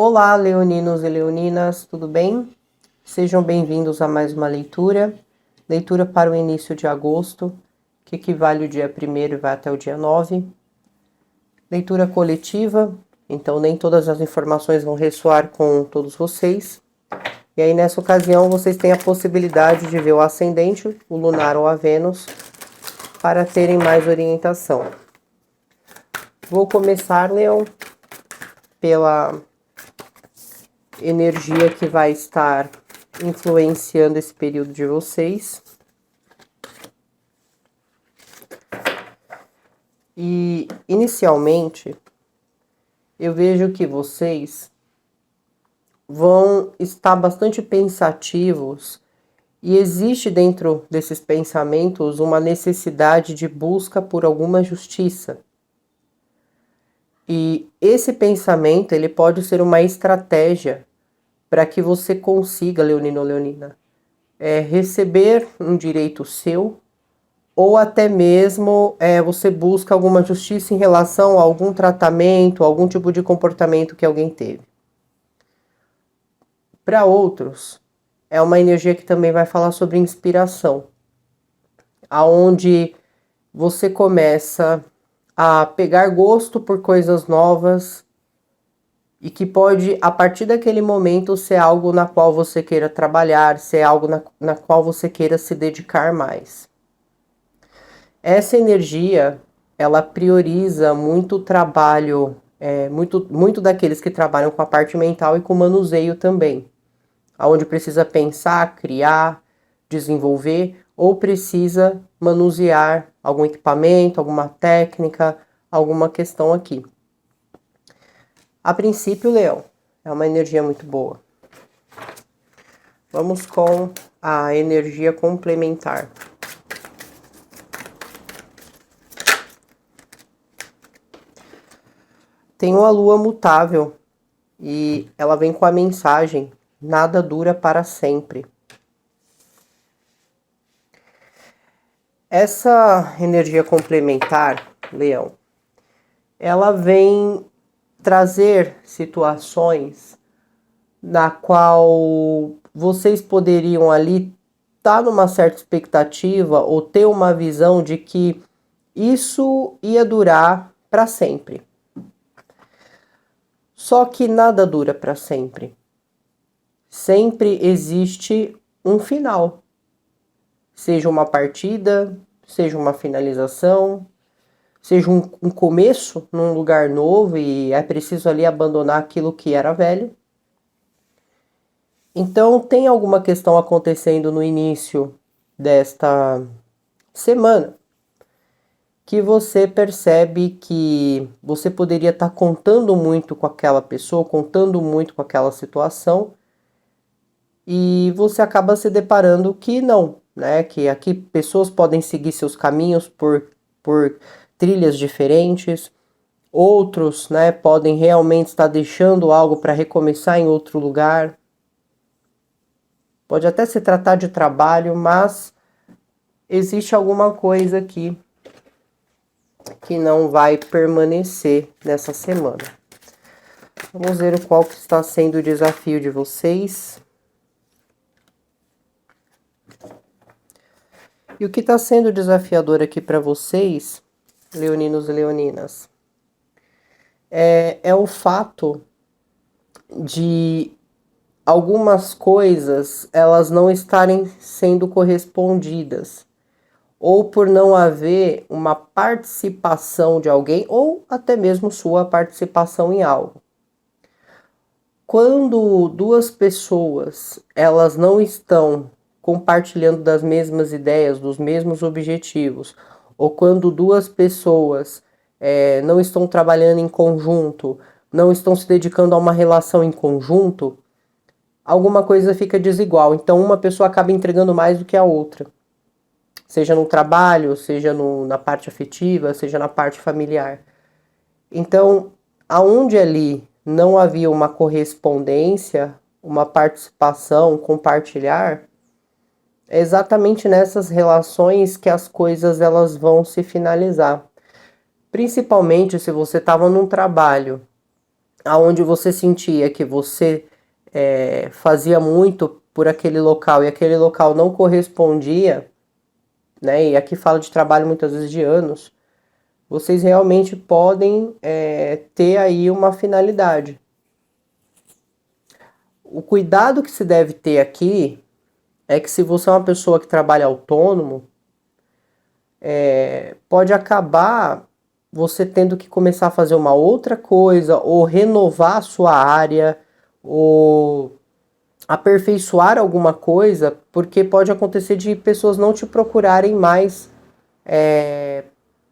Olá, leoninos e leoninas, tudo bem? Sejam bem-vindos a mais uma leitura. Leitura para o início de agosto, que equivale o dia 1º e vai até o dia 9. Leitura coletiva, então nem todas as informações vão ressoar com todos vocês. E aí, nessa ocasião, vocês têm a possibilidade de ver o ascendente, o lunar ou a Vênus, para terem mais orientação. Vou começar, Leão, pela energia que vai estar influenciando esse período de vocês. E, inicialmente, eu vejo que vocês vão estar bastante pensativos e existe dentro desses pensamentos uma necessidade de busca por alguma justiça. E esse pensamento, ele pode ser uma estratégia para que você consiga, leonino ou leonina, receber um direito seu, ou até mesmo você busca alguma justiça em relação a algum tratamento, algum tipo de comportamento que alguém teve. Para outros, é uma energia que também vai falar sobre inspiração, aonde você começa a pegar gosto por coisas novas e que pode, a partir daquele momento, ser algo na qual você queira trabalhar, ser algo na qual você queira se dedicar mais. Essa energia, ela prioriza muito o trabalho, muito daqueles que trabalham com a parte mental e com o manuseio também, onde precisa pensar, criar, desenvolver, ou precisa manusear algum equipamento, alguma técnica, alguma questão aqui. A princípio, Leão, é uma energia muito boa. Vamos com a energia complementar. Tem uma lua mutável e ela vem com a mensagem: nada dura para sempre. Essa energia complementar, Leão, ela vem trazer situações na qual vocês poderiam ali estar numa certa expectativa ou ter uma visão de que isso ia durar para sempre. Só que nada dura para sempre. Sempre existe um final. Seja uma partida, seja uma finalização, seja um começo num lugar novo e é preciso ali abandonar aquilo que era velho. Então tem alguma questão acontecendo no início desta semana que você percebe que você poderia estar contando muito com aquela pessoa, contando muito com aquela situação, e você acaba se deparando que não, né? Que aqui pessoas podem seguir seus caminhos por trilhas diferentes, outros, né, podem realmente estar deixando algo para recomeçar em outro lugar. Pode até se tratar de trabalho, mas existe alguma coisa aqui que não vai permanecer nessa semana. Vamos ver qual que está sendo o desafio de vocês. E o que está sendo desafiador aqui para vocês, leoninos e leoninas, é o fato de algumas coisas elas não estarem sendo correspondidas, ou por não haver uma participação de alguém, ou até mesmo sua participação em algo. Quando duas pessoas elas não estão compartilhando das mesmas ideias, dos mesmos objetivos, ou quando duas pessoas não estão trabalhando em conjunto, não estão se dedicando a uma relação em conjunto, alguma coisa fica desigual. Então uma pessoa acaba entregando mais do que a outra. Seja no trabalho, seja na parte afetiva, seja na parte familiar. Então, aonde ali não havia uma correspondência, uma participação, compartilhar, é exatamente nessas relações que as coisas elas vão se finalizar. Principalmente se você estava num trabalho aonde você sentia que você fazia muito por aquele local e aquele local não correspondia, né? E aqui falo de trabalho muitas vezes de anos, vocês realmente podem ter aí uma finalidade. O cuidado que se deve ter aqui é que se você é uma pessoa que trabalha autônomo, pode acabar você tendo que começar a fazer uma outra coisa, ou renovar a sua área, ou aperfeiçoar alguma coisa, porque pode acontecer de pessoas não te procurarem mais,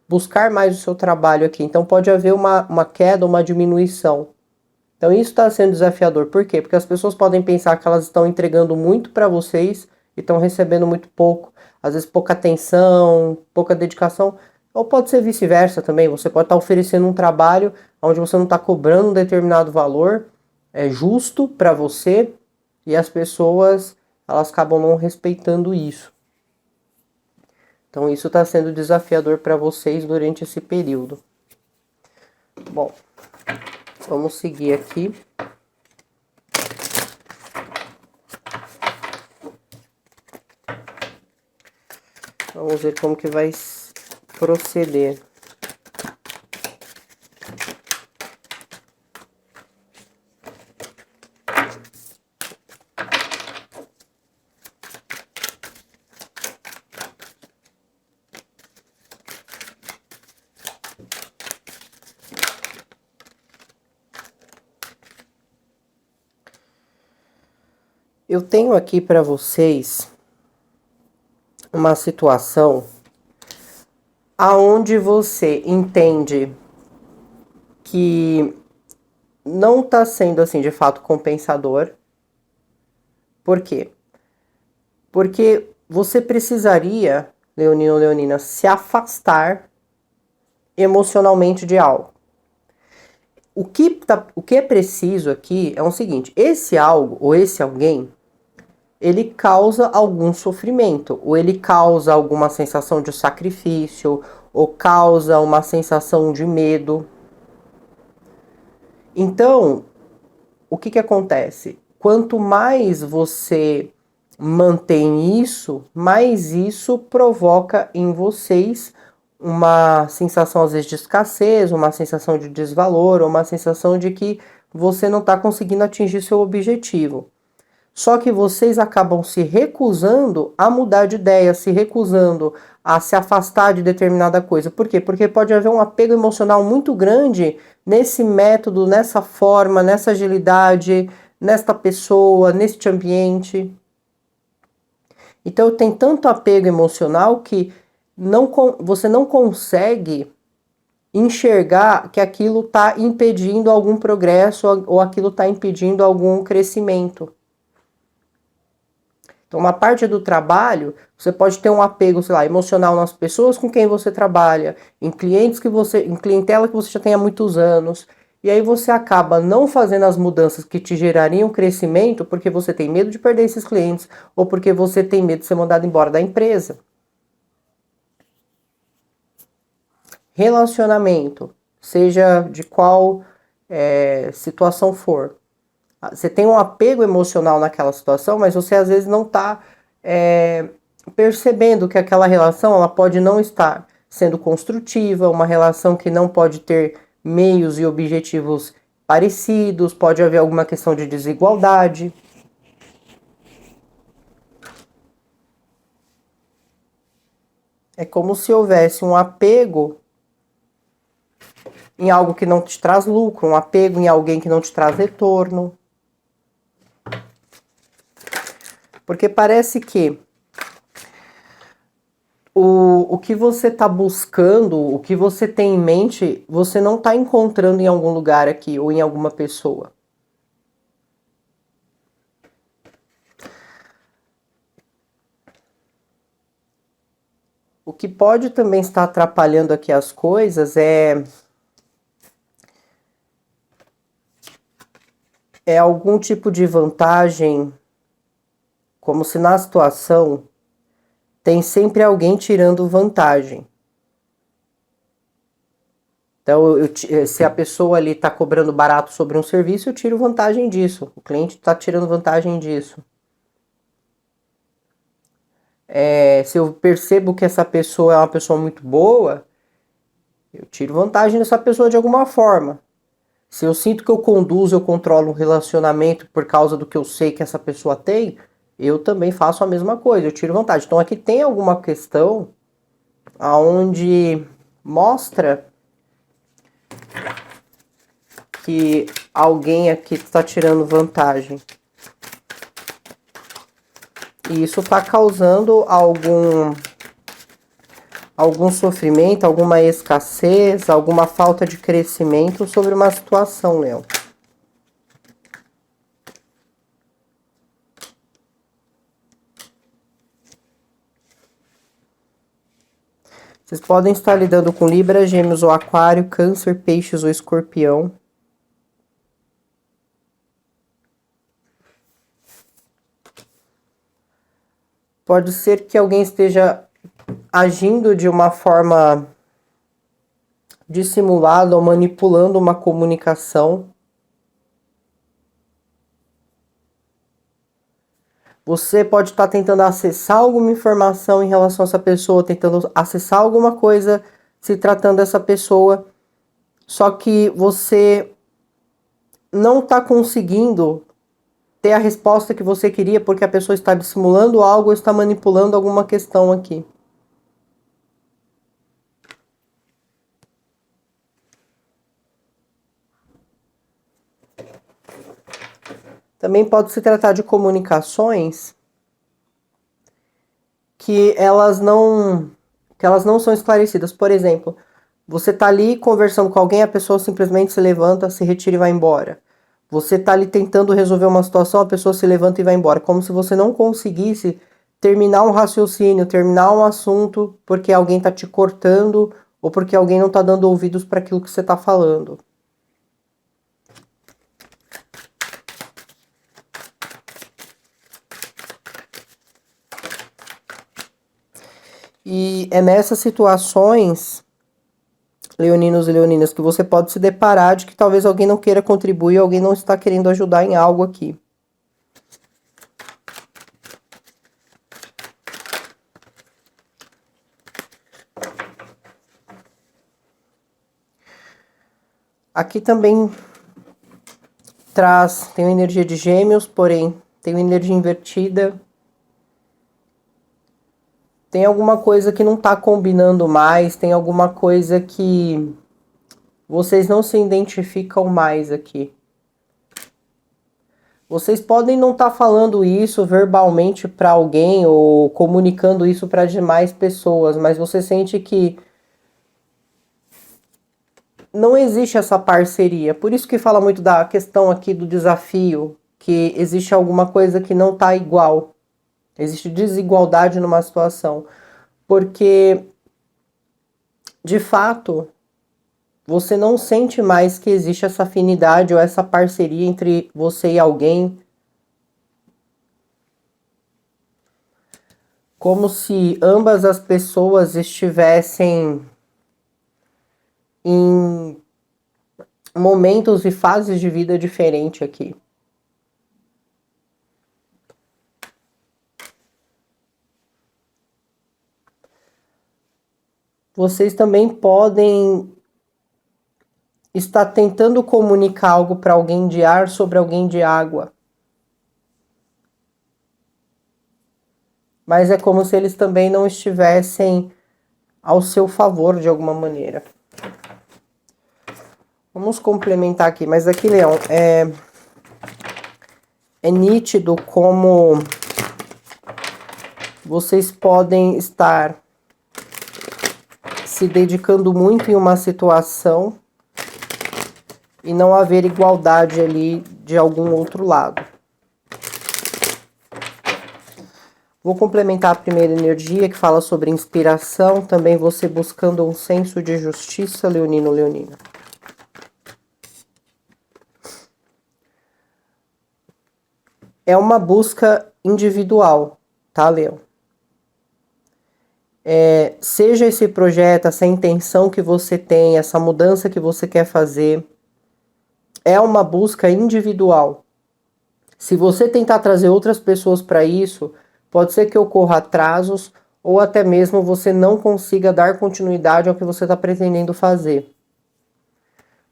buscar mais o seu trabalho aqui. Então pode haver uma queda, uma diminuição. Então isso está sendo desafiador. Por quê? Porque as pessoas podem pensar que elas estão entregando muito para vocês e estão recebendo muito pouco. Às vezes pouca atenção, pouca dedicação. Ou pode ser vice-versa também. Você pode estar oferecendo um trabalho onde você não está cobrando um determinado valor justo para você e as pessoas elas acabam não respeitando isso. Então isso está sendo desafiador para vocês durante esse período. Bom, vamos seguir aqui. Vamos ver como que vai proceder. Eu tenho aqui para vocês uma situação aonde você entende que não está sendo assim de fato compensador. Por quê? Porque você precisaria, Leonino ou Leonina, se afastar emocionalmente de algo. O que é preciso aqui é o seguinte: esse algo ou esse alguém ele causa algum sofrimento, ou ele causa alguma sensação de sacrifício, ou causa uma sensação de medo. Então, o que acontece? Quanto mais você mantém isso, mais isso provoca em vocês uma sensação às vezes de escassez, uma sensação de desvalor, uma sensação de que você não está conseguindo atingir seu objetivo. Só que vocês acabam se recusando a mudar de ideia, se recusando a se afastar de determinada coisa. Por quê? Porque pode haver um apego emocional muito grande nesse método, nessa forma, nessa agilidade, nesta pessoa, neste ambiente. Então tem tanto apego emocional que você não consegue enxergar que aquilo está impedindo algum progresso ou aquilo está impedindo algum crescimento. Então, uma parte do trabalho, você pode ter um apego, sei lá, emocional nas pessoas com quem você trabalha, em clientela que você já tem há muitos anos, e aí você acaba não fazendo as mudanças que te gerariam crescimento porque você tem medo de perder esses clientes ou porque você tem medo de ser mandado embora da empresa. Relacionamento, seja de qual situação for. Você tem um apego emocional naquela situação, mas você às vezes não está percebendo que aquela relação ela pode não estar sendo construtiva, uma relação que não pode ter meios e objetivos parecidos, pode haver alguma questão de desigualdade. É como se houvesse um apego em algo que não te traz lucro, um apego em alguém que não te traz retorno. Porque parece que o que você está buscando, o que você tem em mente, você não está encontrando em algum lugar aqui ou em alguma pessoa. O que pode também estar atrapalhando aqui as coisas é algum tipo de vantagem, como se na situação tem sempre alguém tirando vantagem. Então, se a pessoa ali está cobrando barato sobre um serviço, eu tiro vantagem disso. O cliente está tirando vantagem disso. Se eu percebo que essa pessoa é uma pessoa muito boa, eu tiro vantagem dessa pessoa de alguma forma. Se eu sinto que eu conduzo, eu controlo um relacionamento por causa do que eu sei que essa pessoa tem, eu também faço a mesma coisa, eu tiro vantagem. Então aqui tem alguma questão aonde mostra que alguém aqui está tirando vantagem. E isso está causando algum sofrimento, alguma escassez, alguma falta de crescimento sobre uma situação, Leão. Vocês podem estar lidando com Libra, Gêmeos ou Aquário, Câncer, Peixes ou Escorpião. Pode ser que alguém esteja agindo de uma forma dissimulada ou manipulando uma comunicação. Você pode estar tentando acessar alguma informação em relação a essa pessoa, tentando acessar alguma coisa se tratando dessa pessoa, só que você não está conseguindo ter a resposta que você queria porque a pessoa está dissimulando algo ou está manipulando alguma questão aqui. Também pode se tratar de comunicações que elas não são esclarecidas. Por exemplo, você está ali conversando com alguém, a pessoa simplesmente se levanta, se retira e vai embora. Você está ali tentando resolver uma situação, a pessoa se levanta e vai embora. Como se você não conseguisse terminar um raciocínio, terminar um assunto, porque alguém está te cortando ou porque alguém não está dando ouvidos para aquilo que você está falando. E é nessas situações, leoninos e leoninas, que você pode se deparar de que talvez alguém não queira contribuir, alguém não está querendo ajudar em algo aqui. Aqui também tem uma energia de Gêmeos, porém tem uma energia invertida. Tem alguma coisa que não está combinando mais, tem alguma coisa que vocês não se identificam mais aqui. Vocês podem não estar falando isso verbalmente para alguém ou comunicando isso para demais pessoas, mas você sente que não existe essa parceria. Por isso que fala muito da questão aqui do desafio, que existe alguma coisa que não está igual. Existe desigualdade numa situação. Porque, de fato, você não sente mais que existe essa afinidade ou essa parceria entre você e alguém. Como se ambas as pessoas estivessem em momentos e fases de vida diferentes aqui. Vocês também podem estar tentando comunicar algo para alguém de ar sobre alguém de água. Mas é como se eles também não estivessem ao seu favor de alguma maneira. Vamos complementar aqui, mas aqui, Leão, é nítido como vocês podem estar se dedicando muito em uma situação e não haver igualdade ali de algum outro lado. Vou complementar a primeira energia que fala sobre inspiração, também você buscando um senso de justiça, leonino, leonina. É uma busca individual, tá, Leão? Seja esse projeto, essa intenção que você tem, essa mudança que você quer fazer, é uma busca individual. Se você tentar trazer outras pessoas para isso, pode ser que ocorra atrasos ou até mesmo você não consiga dar continuidade ao que você está pretendendo fazer.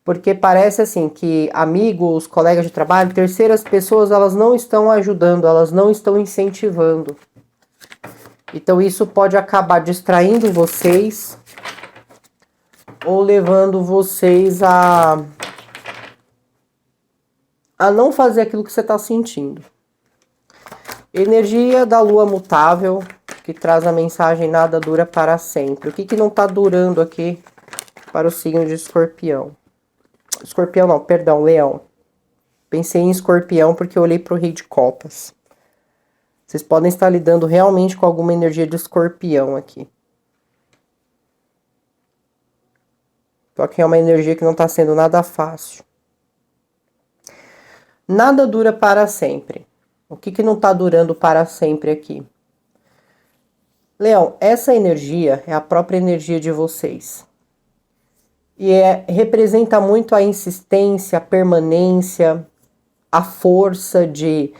Porque parece assim que amigos, colegas de trabalho, terceiras pessoas, elas não estão ajudando, elas não estão incentivando. Então isso pode acabar distraindo vocês ou levando vocês a não fazer aquilo que você está sentindo. Energia da lua mutável, que traz a mensagem nada dura para sempre. O que não está durando aqui para o signo de escorpião? Escorpião não, perdão, leão. Pensei em escorpião porque eu olhei para o rei de copas. Vocês podem estar lidando realmente com alguma energia de escorpião aqui. Só que é uma energia que não está sendo nada fácil. Nada dura para sempre. O que não está durando para sempre aqui? Leão, essa energia é a própria energia de vocês. E representa muito a insistência, a permanência, a força de...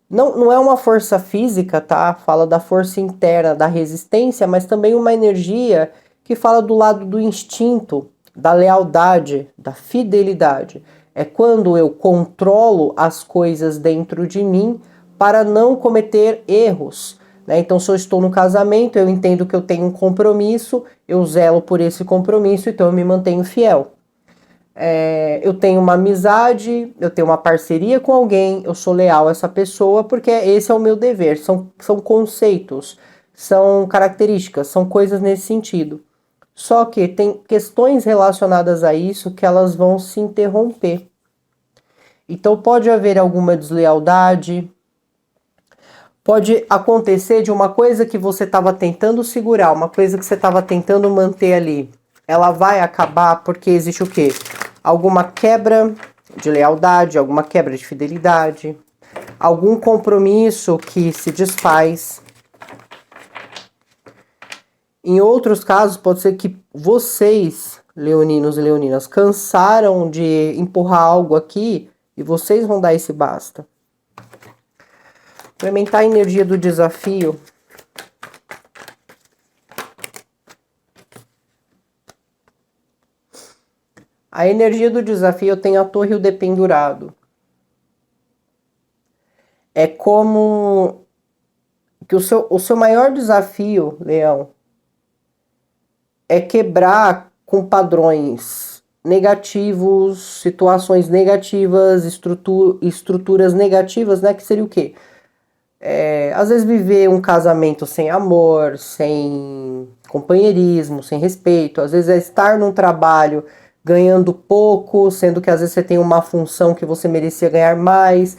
Não é uma força física, tá? Fala da força interna, da resistência, mas também uma energia que fala do lado do instinto, da lealdade, da fidelidade. É quando eu controlo as coisas dentro de mim para não cometer erros. Né? Então, se eu estou no casamento, eu entendo que eu tenho um compromisso, eu zelo por esse compromisso, então eu me mantenho fiel. Eu tenho uma amizade, eu tenho uma parceria com alguém, eu sou leal a essa pessoa porque esse é o meu dever. São conceitos, são características, são coisas nesse sentido. Só que tem questões relacionadas a isso que elas vão se interromper. Então pode haver alguma deslealdade, pode acontecer de uma coisa que você estava tentando segurar, uma coisa que você estava tentando manter ali, ela vai acabar porque existe o quê? Alguma quebra de lealdade, alguma quebra de fidelidade, algum compromisso que se desfaz. Em outros casos, pode ser que vocês, leoninos e leoninas, cansaram de empurrar algo aqui e vocês vão dar esse basta. Implementar a energia do desafio. A energia do desafio tem a torre e o dependurado. É como que o seu maior desafio, Leão, é quebrar com padrões negativos, situações negativas, estruturas negativas, né? Que seria o quê? Às vezes viver um casamento sem amor, sem companheirismo, sem respeito. Às vezes é estar num trabalho ganhando pouco, sendo que às vezes você tem uma função que você merecia ganhar mais.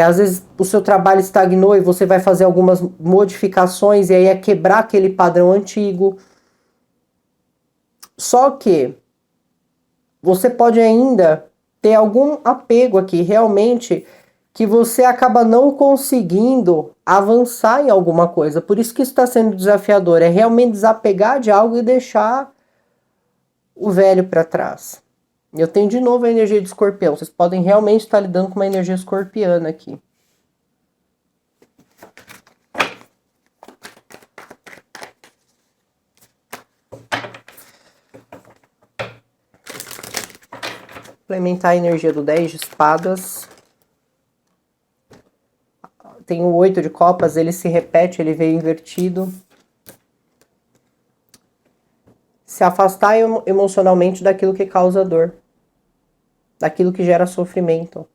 Às vezes o seu trabalho estagnou e você vai fazer algumas modificações e aí é quebrar aquele padrão antigo. Só que você pode ainda ter algum apego aqui, realmente, que você acaba não conseguindo avançar em alguma coisa. Por isso que isso está sendo desafiador. É realmente desapegar de algo e deixar o velho para trás. Eu tenho de novo a energia de escorpião. Vocês podem realmente estar lidando com uma energia escorpiana aqui. Implementar a energia do 10 de espadas. Tem o 8 de copas, ele se repete, ele veio invertido. Se afastar emocionalmente daquilo que causa dor. Daquilo que gera sofrimento.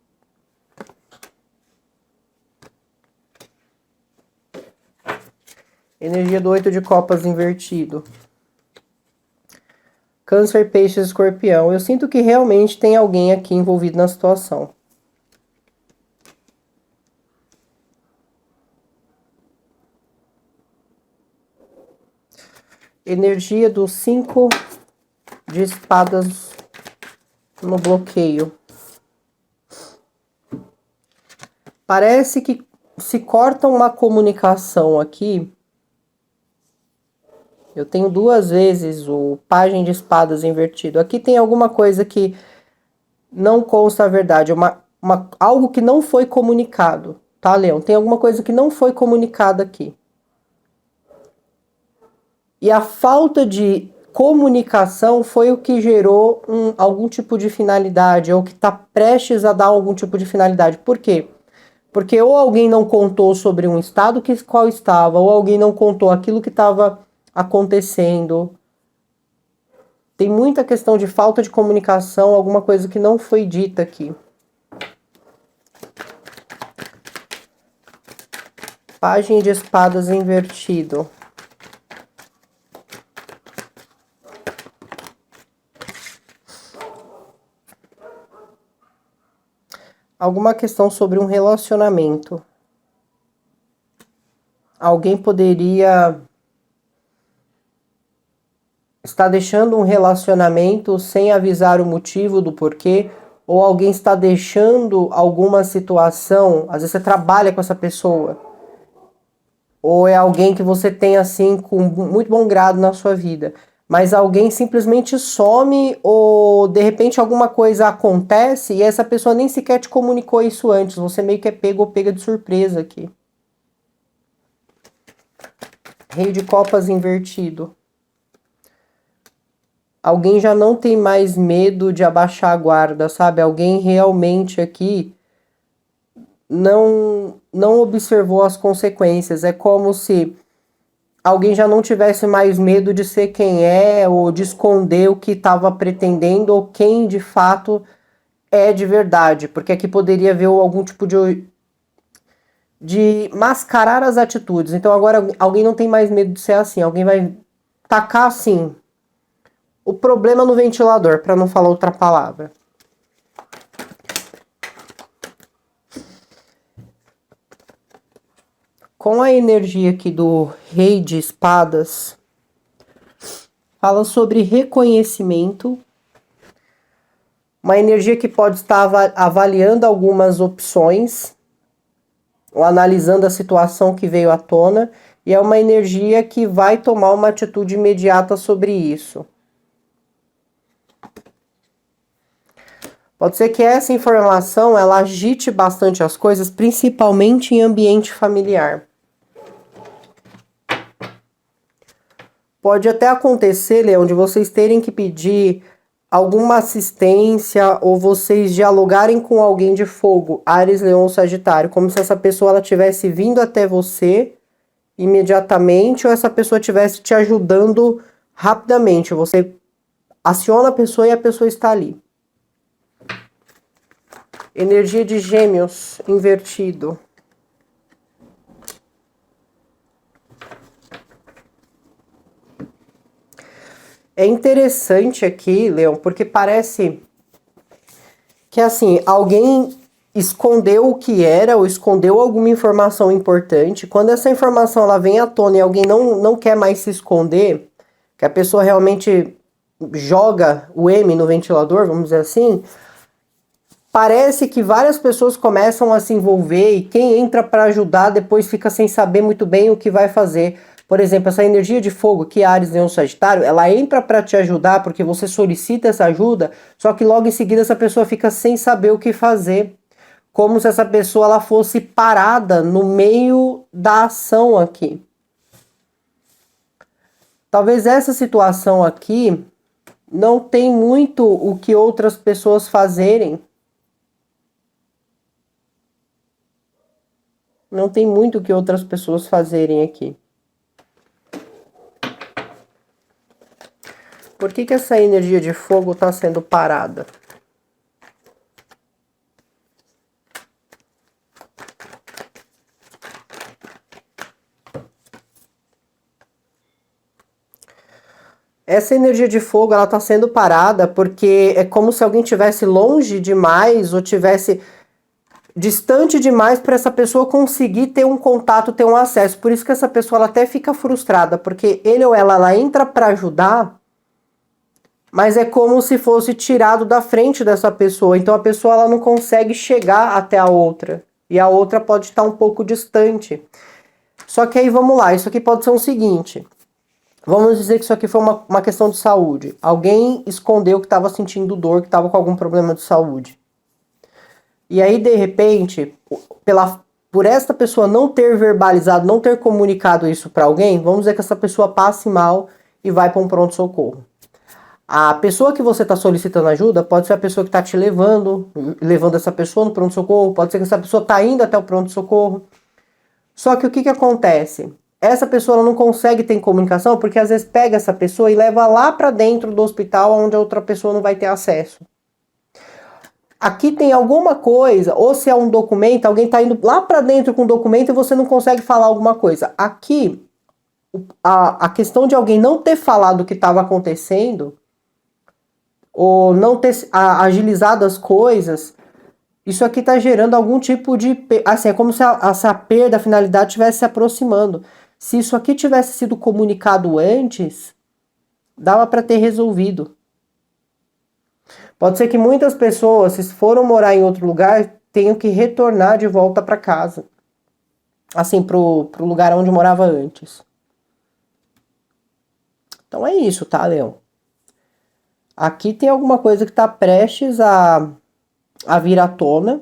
Energia do 8 de copas invertido. Câncer, peixes, escorpião. Eu sinto que realmente tem alguém aqui envolvido na situação. Energia do 5 de espadas no bloqueio. Parece que se corta uma comunicação aqui Eu tenho duas vezes o pajem de espadas invertido. Aqui tem alguma coisa que não consta a verdade, algo que não foi comunicado, tá, Leão? Tem alguma coisa que não foi comunicada aqui. E a falta de comunicação foi o que gerou algum tipo de finalidade, ou que está prestes a dar algum tipo de finalidade. Por quê? Porque ou alguém não contou sobre um estado qual estava, ou alguém não contou aquilo que estava acontecendo. Tem muita questão de falta de comunicação, alguma coisa que não foi dita aqui. Pajem de espadas invertido. Alguma questão sobre um relacionamento. Alguém poderia estar deixando um relacionamento sem avisar o motivo do porquê, ou alguém está deixando alguma situação, às vezes você trabalha com essa pessoa, ou é alguém que você tem assim com muito bom grado na sua vida, mas alguém simplesmente some, ou de repente alguma coisa acontece e essa pessoa nem sequer te comunicou isso antes, você meio que é pego ou pega de surpresa aqui. Rei de copas invertido. Alguém já não tem mais medo de abaixar a guarda, sabe? Alguém realmente aqui não observou as consequências. É como se alguém já não tivesse mais medo de ser quem é, ou de esconder o que estava pretendendo, ou quem de fato é de verdade. Porque aqui poderia haver algum tipo de mascarar as atitudes. Então agora alguém não tem mais medo de ser assim. Alguém vai tacar assim o problema no ventilador, para não falar outra palavra. Com a energia aqui do Rei de Espadas, fala sobre reconhecimento, uma energia que pode estar avaliando algumas opções, ou analisando a situação que veio à tona, e é uma energia que vai tomar uma atitude imediata sobre isso. Pode ser que essa informação ela agite bastante as coisas, principalmente em ambiente familiar. Pode até acontecer, Leão, de vocês terem que pedir alguma assistência ou vocês dialogarem com alguém de fogo, Áries, Leão ou Sagitário, como se essa pessoa ela tivesse vindo até você imediatamente ou essa pessoa estivesse te ajudando rapidamente. Você aciona a pessoa e a pessoa está ali. Energia de Gêmeos invertido. É interessante aqui, Leão, porque parece que assim, alguém escondeu o que era ou escondeu alguma informação importante. Quando essa informação ela vem à tona e alguém não quer mais se esconder, que a pessoa realmente joga o M no ventilador, vamos dizer assim, parece que várias pessoas começam a se envolver e quem entra para ajudar depois fica sem saber muito bem o que vai fazer. Por exemplo, essa energia de fogo que Áries, Leão, Sagitário, ela entra para te ajudar porque você solicita essa ajuda, só que logo em seguida essa pessoa fica sem saber o que fazer. Como se essa pessoa ela fosse parada no meio da ação aqui. Talvez essa situação aqui não tem muito o que outras pessoas fazerem. Não tem muito o que outras pessoas fazerem aqui. Por que essa energia de fogo está sendo parada? Essa energia de fogo ela está sendo parada porque é como se alguém tivesse longe demais ou tivesse distante demais para essa pessoa conseguir ter um contato, ter um acesso. Por isso que essa pessoa ela até fica frustrada, porque ele ou ela entra para ajudar, mas é como se fosse tirado da frente dessa pessoa. Então a pessoa ela não consegue chegar até a outra. E a outra pode estar um pouco distante. Só que aí vamos lá, isso aqui pode ser o seguinte. Vamos dizer que isso aqui foi uma questão de saúde. Alguém escondeu que estava sentindo dor, que estava com algum problema de saúde. E aí, de repente, por esta pessoa não ter verbalizado, não ter comunicado isso para alguém, vamos dizer que essa pessoa passe mal e vai para um pronto-socorro. A pessoa que você está solicitando ajuda pode ser a pessoa que está te levando essa pessoa no pronto-socorro, pode ser que essa pessoa está indo até o pronto-socorro. Só que o que acontece? Essa pessoa não consegue ter comunicação porque às vezes pega essa pessoa e leva lá para dentro do hospital onde a outra pessoa não vai ter acesso. Aqui tem alguma coisa, ou se é um documento, alguém está indo lá para dentro com um documento e você não consegue falar alguma coisa. Aqui, a questão de alguém não ter falado o que estava acontecendo, ou não ter agilizado as coisas, isso aqui está gerando algum tipo de... Assim, é como se essa perda, a finalidade estivesse se aproximando. Se isso aqui tivesse sido comunicado antes, dava para ter resolvido. Pode ser que muitas pessoas, se foram morar em outro lugar, tenham que retornar de volta para casa. Assim, pro lugar onde morava antes. Então é isso, tá, Leão? Aqui tem alguma coisa que está prestes a vir à tona.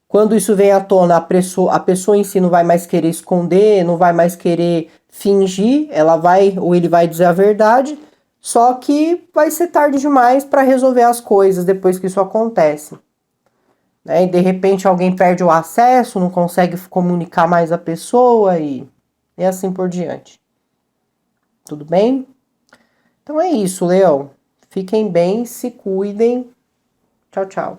Quando isso vem à tona, a pessoa em si não vai mais querer esconder, não vai mais querer fingir, ela vai, ou ele vai dizer a verdade, só que vai ser tarde demais para resolver as coisas depois que isso acontece. Né? E de repente alguém perde o acesso, não consegue comunicar mais a pessoa e assim por diante. Tudo bem? Então é isso, Leão. Fiquem bem, se cuidem. Tchau, tchau.